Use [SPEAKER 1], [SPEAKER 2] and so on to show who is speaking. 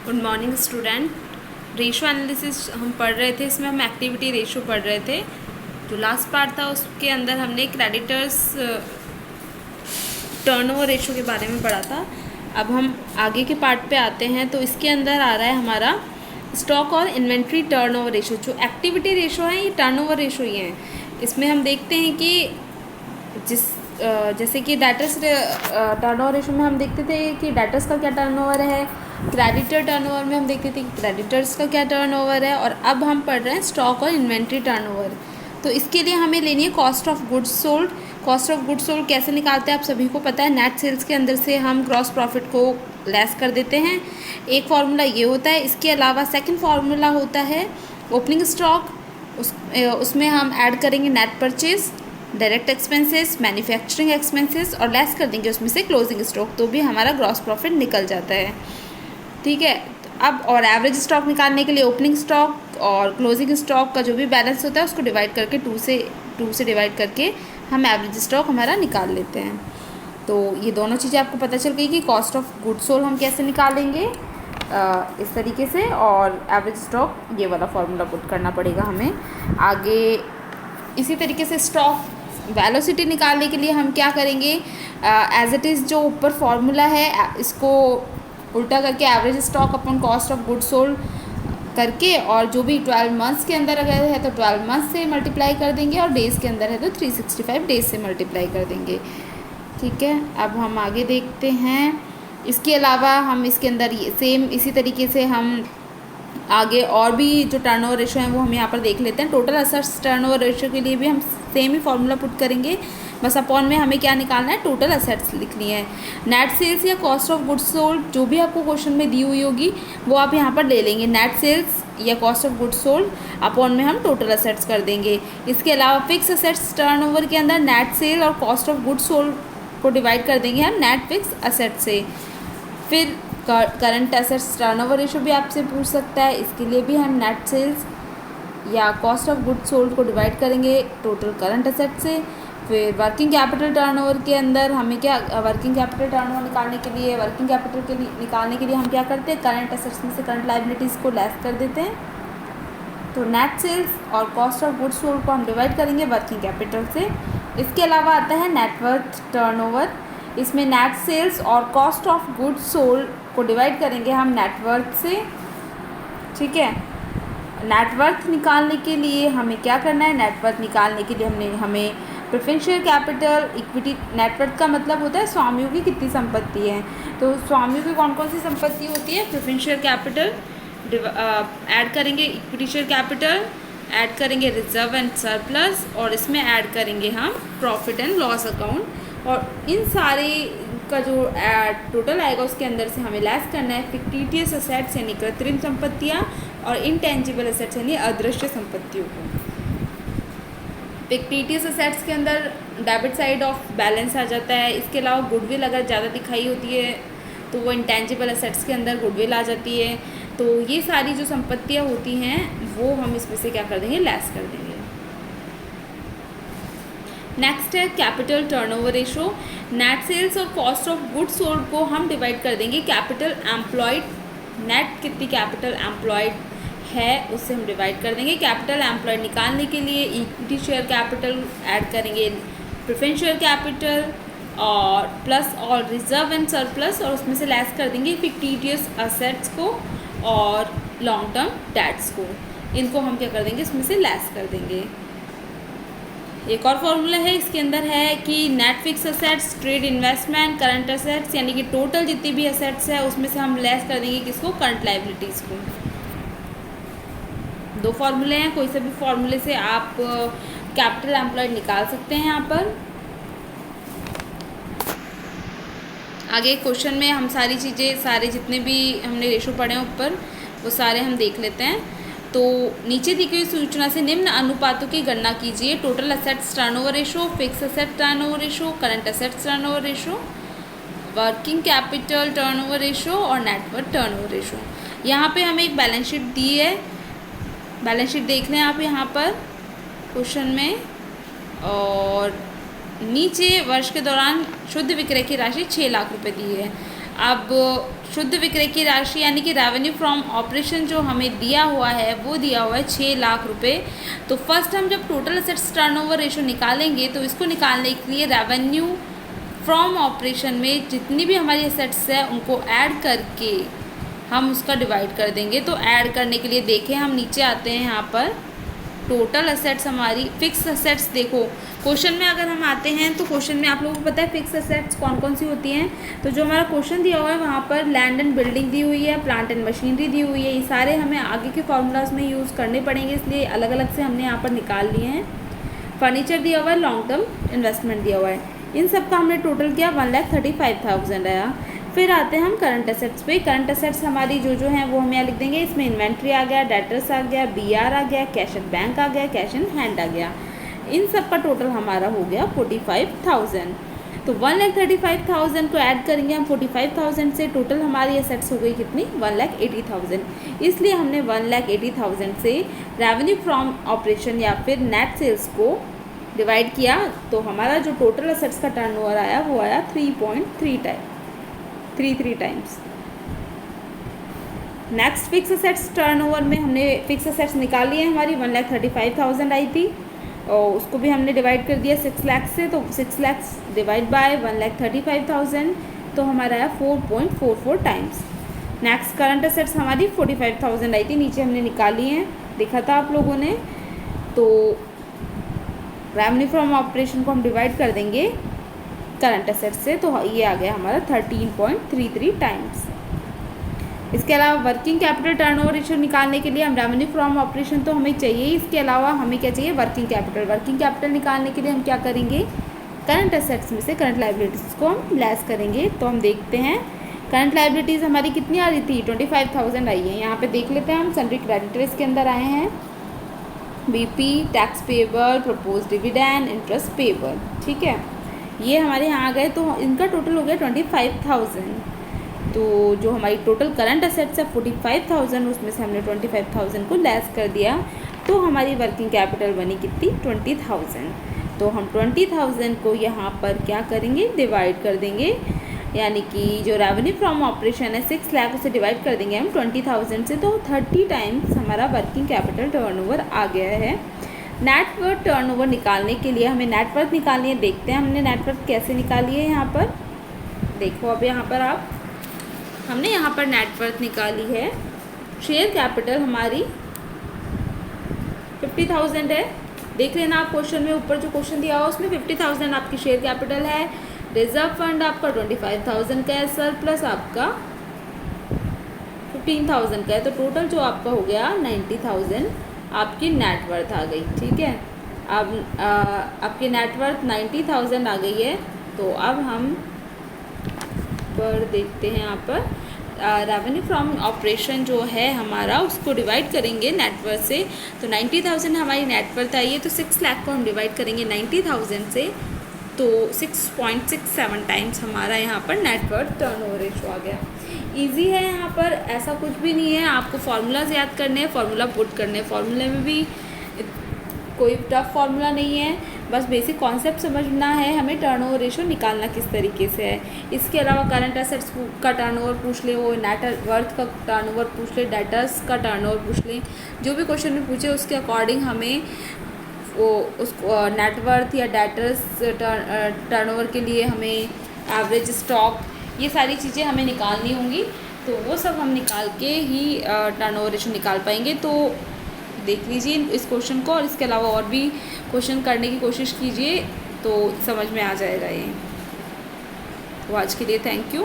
[SPEAKER 1] Good morning student. Ratio analysis हम पढ़ रहे थे, इसमें हम एक्टिविटी रेशो पढ़ रहे थे। जो लास्ट पार्ट था उसके अंदर हमने क्रेडिटर्स टर्नओवर रेशो के बारे में पढ़ा था। अब हम आगे के पार्ट पे आते हैं, तो इसके अंदर आ रहा है हमारा स्टॉक और इन्वेंट्री टर्नओवर रेशो। जो एक्टिविटी रेशो है ये टर्नओवर रेशो ही है। इसमें हम देखते हैं कि जैसे कि डेटर्स टर्नओवर रेशो में हम देखते थे कि डेटर्स का क्या टर्नओवर है, क्रेडिटर टर्नओवर में हम देखते थे कि क्रेडिटर्स का क्या टर्नओवर है, और अब हम पढ़ रहे हैं स्टॉक और इन्वेंट्री टर्नओवर। तो इसके लिए हमें लेनी है cost of goods sold. Cost of goods sold कैसे निकालते हैं आप सभी को पता है। नेट सेल्स के अंदर से हम ग्रॉस प्रॉफिट को लेस कर देते हैं। एक फार्मूला ये होता है। इसके अलावा सेकंड फार्मूला होता है ओपनिंग स्टॉक। उसमें हम ऐड करेंगे net purchase, direct expenses, manufacturing expenses और लेस कर देंगे उसमें से क्लोजिंग स्टॉक, तो भी हमारा ग्रॉस प्रॉफिट निकल जाता है। ठीक है। अब और एवरेज स्टॉक निकालने के लिए ओपनिंग स्टॉक और क्लोजिंग स्टॉक का जो भी बैलेंस होता है उसको डिवाइड करके टू से डिवाइड करके हम एवरेज स्टॉक हमारा निकाल लेते हैं। तो ये दोनों चीज़ें आपको पता चल गई कि कॉस्ट ऑफ गुड्स सोल्ड हम कैसे निकालेंगे इस तरीके से, और एवरेज स्टॉक ये वाला फार्मूला पुट करना पड़ेगा हमें आगे। इसी तरीके से स्टॉक वेलोसिटी निकालने के लिए हम क्या करेंगे, एज इट इज़ जो ऊपर फार्मूला है इसको उल्टा करके average stock upon cost of goods sold करके, और जो भी 12 मंथ्स के अंदर अगर है तो 12 मंथ्स से मल्टीप्लाई कर देंगे, और डेज़ के अंदर है तो 365 डेज से मल्टीप्लाई कर देंगे। ठीक है। अब हम आगे देखते हैं। इसके अलावा हम इसके अंदर सेम इसी तरीके से हम आगे और भी जो टर्नओवर रेशो है वो हम यहाँ पर देख लेते हैं। टोटल असेट्स टर्नओवर रेशो के लिए भी हम सेम ही फार्मूला पुट करेंगे, बस अपॉन में हमें क्या निकालना है, टोटल असेट्स लिखनी है। नेट सेल्स या कॉस्ट ऑफ गुड्स सोल्ड जो भी आपको क्वेश्चन में दी हुई होगी वो आप यहाँ पर ले लेंगे। नेट सेल्स या cost of goods sold upon में हम टोटल असेट्स कर देंगे। इसके अलावा फिक्स असेट्स टर्नओवर के अंदर नेट सेल और कॉस्ट ऑफ गुड्स सोल्ड को डिवाइड कर देंगे हम नेट फिक्स असेट से। फिर करंट असेट्स टर्नओवर रेशो भी आपसे पूछ सकता है, इसके लिए भी हम नेट सेल्स या कॉस्ट ऑफ गुड्स सोल्ड को डिवाइड करेंगे टोटल करंट असेट से। फिर वर्किंग कैपिटल टर्नओवर के अंदर हमें क्या, वर्किंग कैपिटल टर्नओवर निकालने के लिए निकालने के लिए हम क्या करते हैं, करंट असेट्स में से करंट लायबिलिटीज़ को लेस कर देते हैं। तो नेट सेल्स और कॉस्ट ऑफ गुड्स सोल्ड को हम डिवाइड करेंगे वर्किंग कैपिटल से। इसके अलावा आता है नेटवर्थ टर्नओवर। इसमें नेट सेल्स और कॉस्ट ऑफ गुड्स सोल्ड को डिवाइड करेंगे हम नेटवर्थ से। ठीक है। नेटवर्थ निकालने के लिए हमें क्या करना है, नेटवर्थ निकालने के लिए हमें प्रेफरेंशियल कैपिटल इक्विटी, नेटवर्थ का मतलब होता है स्वामियों की कितनी संपत्ति है। तो स्वामियों की कौन कौन सी संपत्ति होती है, प्रेफरेंशियल कैपिटल ऐड करेंगे, इक्विटी शेयर कैपिटल ऐड करेंगे, रिजर्व एंड सरप्लस, और इसमें ऐड करेंगे हम प्रॉफिट एंड लॉस अकाउंट। और इन सारे का जो टोटल आएगा उसके अंदर से हमें लेस करना है फिक्टिशियस असेट्स यानी कृत्रिम संपत्तियाँ, और इनटेंजिबल असेट्स यानी अदृश्य संपत्तियों को। फिक्टिशियस असेट्स के अंदर डेबिट साइड ऑफ बैलेंस आ जाता है। इसके अलावा गुडविल अगर ज़्यादा दिखाई होती है तो वो इंटेंजिबल असेट्स के अंदर गुडविल आ जाती है। तो ये सारी जो संपत्तियाँ होती हैं वो हम इसमें से क्या कर देंगे, लेस कर देंगे। नेक्स्ट है capital turnover ratio. Net sales और कॉस्ट ऑफ गुड्स सोल्ड को हम डिवाइड कर देंगे कैपिटल एम्प्लॉयड, नेट कितनी कैपिटल एम्प्लॉयड है उससे हम डिवाइड कर देंगे। कैपिटल एम्प्लॉयड निकालने के लिए इक्विटी शेयर कैपिटल ऐड करेंगे, प्रेफरेंशियल कैपिटल और प्लस और रिजर्व एंड सरप्लस, और उसमें से लेस कर देंगे फिक्टिशियस असेट्स को और लॉन्ग टर्म डेट्स को। इनको हम क्या कर देंगे, इसमें से लेस कर देंगे। एक और फॉर्मूला है इसके अंदर है कि net fix assets, trade investment, current assets, यानी कि टोटल जितनी भी असेट्स है उसमें से हम लेस कर देंगे किसको, करंट लायबिलिटीज़ को। दो फार्मूले हैं, कोई से भी फार्मूले से आप कैपिटल एम्प्लॉयड निकाल सकते हैं। यहाँ पर आगे क्वेश्चन में हम सारी चीज़ें, सारे जितने भी हमने रेशो पढ़े हैं ऊपर वो सारे हम देख लेते हैं। तो नीचे दी गई सूचना से निम्न अनुपातों की गणना कीजिए, total assets turnover ratio, fix asset turnover ratio, current assets turnover ratio, working capital turnover ratio और नेटवर्थ टर्नओवर रेशो। यहाँ पे हमें एक बैलेंस शीट दी है, बैलेंस शीट देख लें आप यहाँ पर क्वेश्चन में, और नीचे वर्ष के दौरान शुद्ध विक्रय की राशि 6 लाख रुपए दी है। अब शुद्ध विक्रय की राशि यानी कि रेवेन्यू फ्रॉम ऑपरेशन जो हमें दिया हुआ है वो दिया हुआ है 6 लाख रुपए। तो फर्स्ट हम जब टोटल असेट्स टर्नओवर रेशो निकालेंगे तो इसको निकालने के लिए रेवेन्यू फ्रॉम ऑपरेशन में जितनी भी हमारी असेट्स है उनको ऐड करके हम उसका डिवाइड कर देंगे। तो ऐड करने के लिए देखें, हम नीचे आते हैं यहाँ पर टोटल असेट्स हमारी फिक्स असेट्स। देखो क्वेश्चन में अगर हम आते हैं तो क्वेश्चन में आप लोगों को पता है फिक्स असेट्स कौन कौन सी होती हैं। तो जो हमारा क्वेश्चन दिया हुआ है वहाँ पर लैंड एंड बिल्डिंग दी हुई है, प्लांट एंड मशीनरी दी हुई है। ये सारे हमें आगे के फार्मूलाज में यूज़ करने पड़ेंगे, इसलिए अलग अलग से हमने यहाँ पर निकाल लिए हैं। फर्नीचर दिया हुआ है, लॉन्ग टर्म इन्वेस्टमेंट दिया हुआ है, इन सब का हमने टोटल किया 1,35,000 आया। फिर आते हैं हम करंट असेट्स पे। करंट असेट्स हमारी जो हैं वो हम यहाँ लिख देंगे। इसमें इन्वेंट्री आ गया, डेटर्स आ गया, BR आ गया, कैश एट बैंक आ गया, कैश इन हैंड आ गया। इन सब का टोटल हमारा हो गया 45,000। तो 1,35,000 को ऐड करेंगे हम 45,000 से, टोटल हमारी असेट्स हो गई कितनी 1,80,000। इसलिए हमने 1,80,000 से रेवेन्यू फ्रॉम ऑपरेशन या फिर नेट सेल्स को डिवाइड किया। तो हमारा जो टोटल असेट्स का टर्नओवर आया वो आया 3.33 times. Next fix assets turnover में हमने फिक्स असेट्स निकाली है, हमारी 1,35,000 आई थी और उसको भी हमने डिवाइड कर दिया 6 लाख से। तो 6 लाख डिवाइड बाय 1,35,000 तो हमारा आया 4.44 टाइम्स। नेक्स्ट करंट असेट्स हमारी 45,000 आई थी, नीचे हमने निकाली हैं, देखा था आप लोगों ने। तो रेवेन्यू फ्रॉम ऑपरेशन को हम डिवाइड कर देंगे करंट असेट्स से, तो ये आ गया हमारा 13.33 टाइम्स। इसके अलावा वर्किंग कैपिटल टर्नओवर रेशियो निकालने के लिए हम रेवेन्यू फ्रॉम ऑपरेशन तो हमें चाहिए, इसके अलावा हमें क्या चाहिए वर्किंग कैपिटल। वर्किंग कैपिटल निकालने के लिए हम क्या करेंगे, करंट असेट्स में से करंट लायबिलिटीज़ को हम लेस करेंगे। तो हम देखते हैं करंट लायबिलिटीज़ हमारी कितनी आ रही थी 25,000 आई है। यहाँ पे देख लेते हैं हम सन्ड्री क्रेडिटर्स के अंदर आए हैं, BP, tax payable, propose dividend, interest payable, ठीक है। ये हमारे यहाँ आ गए तो इनका टोटल हो गया 25,000। तो जो हमारी टोटल करंट असेट्स है 45,000, उसमें से हमने 25,000 को लेस कर दिया तो हमारी वर्किंग कैपिटल बनी कितनी 20,000। तो हम 20,000 को यहाँ पर क्या करेंगे डिवाइड कर देंगे, यानी कि जो रेवेन्यू फ्रॉम ऑपरेशन है 6 लाख उसे डिवाइड कर देंगे हम 20,000 से, तो 30 टाइम्स हमारा वर्किंग कैपिटल टर्नओवर आ गया है। नेटवर्थ टर्नओवर निकालने के लिए हमें नेटवर्थ निकालनी है। देखते हैं हमने नेटवर्थ कैसे निकाली है। यहाँ पर देखो, अब यहाँ पर हमने यहाँ पर नेटवर्थ निकाली है। शेयर कैपिटल हमारी 50,000 है, देख लेना आप क्वेश्चन में, ऊपर जो क्वेश्चन दिया हुआ उसमें 50,000 आपकी शेयर कैपिटल है। रिजर्व फंड आपका 25,000 का है, सरप्लस आपका 15,000 का है। तो टोटल जो आपका हो गया 90,000 आपकी नेटवर्थ आ गई, ठीक है। अब आपकी नेटवर्थ 90,000 आ गई है। तो अब हम पर देखते हैं यहाँ पर रेवेन्यू फ्रॉम ऑपरेशन जो है हमारा उसको डिवाइड करेंगे नेटवर्थ से। तो 90,000 हमारी नेटवर्थ आई है, तो 6 लाख को हम डिवाइड करेंगे 90,000 से, तो 6.67 टाइम्स हमारा यहाँ पर नेटवर्थ टर्नओवर रेशियो आ गया। इजी है, यहाँ पर ऐसा कुछ भी नहीं है, आपको फार्मूलाज याद करने हैं, फार्मूला पुट करने हैं। फार्मूले में भी कोई टफ फार्मूला नहीं है, बस बेसिक कॉन्सेप्ट समझना है हमें, टर्नओवर रेशियो निकालना किस तरीके से है। इसके अलावा करंट असेट्स का टर्नओवर पूछ ले, वो नेट वर्थ का टर्नओवर पूछ ले, डेटर्स का टर्नओवर पूछ ले, जो भी क्वेश्चन में पूछे उसके अकॉर्डिंग हमें वो उसको नेटवर्थ या डेटर्स टर्नओवर के लिए हमें एवरेज स्टॉक, ये सारी चीज़ें हमें निकालनी होंगी। तो वो सब हम निकाल के ही टर्नओवर रेशियो निकाल पाएंगे। तो देख लीजिए इस क्वेश्चन को, और इसके अलावा और भी क्वेश्चन करने की कोशिश कीजिए तो समझ में आ जाएगा ये। तो आज के लिए थैंक यू।